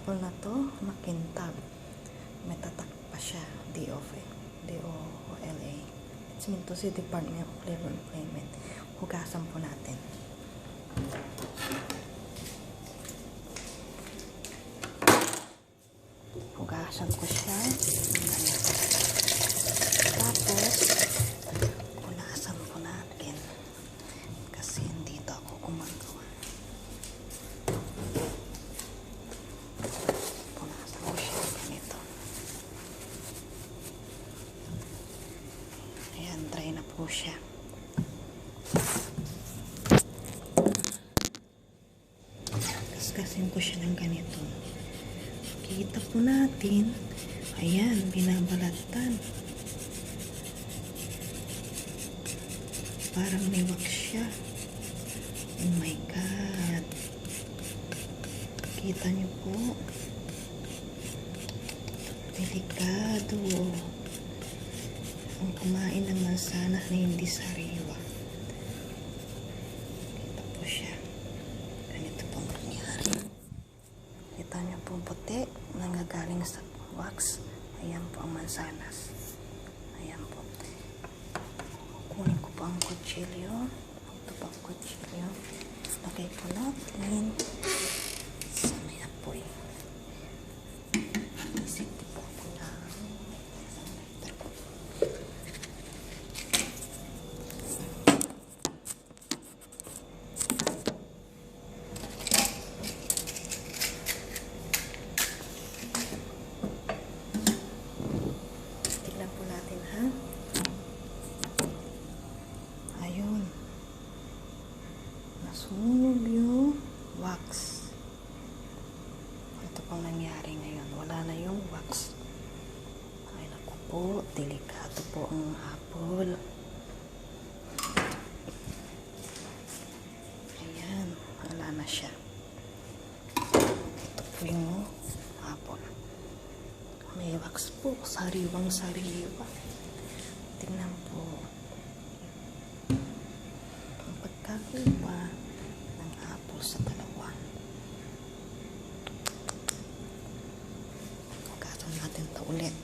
apple na to, makintab. May tatak pa siya. DOLA. It's meant to say Department of Labor and Employment. Hugasan po natin. Hugasan ko siya. Tapos, punasan po natin. Kasi dito ako gumagawa. Punasan ko siya ganito. Ayan, dry na po siya. Kaskasin ko siya ng ganito. Kita po natin. Ayan, binabalatan. Parang may wax siya. Oh my God. Kita niyo po. Delikado. Ang kumain ng mansanas na hindi sariwa. Kita po siya. Ganito pong nangyari. Kita niyo po puti. Nanggagaling sa wax. Ayan po ang mansanas. Ayan po. Kunin ko po ang kutsilyo. Ito po ang kutsilyo. Lagay po natin sa may apoy. Isiti po ako na. Tignan po natin, ha? Ayun. Nasunog yung wax. Ito pong nangyari ngayon. Wala na yung wax. Ay, naku po. Delikado po ang apple. Ayan. Wala na siya. Ito po yung apple. May wax po. Sariwang-sariwa. Tingnan po. Ang pagkakaiba ng apple sa dalawa. Hugasan natin ito ulit.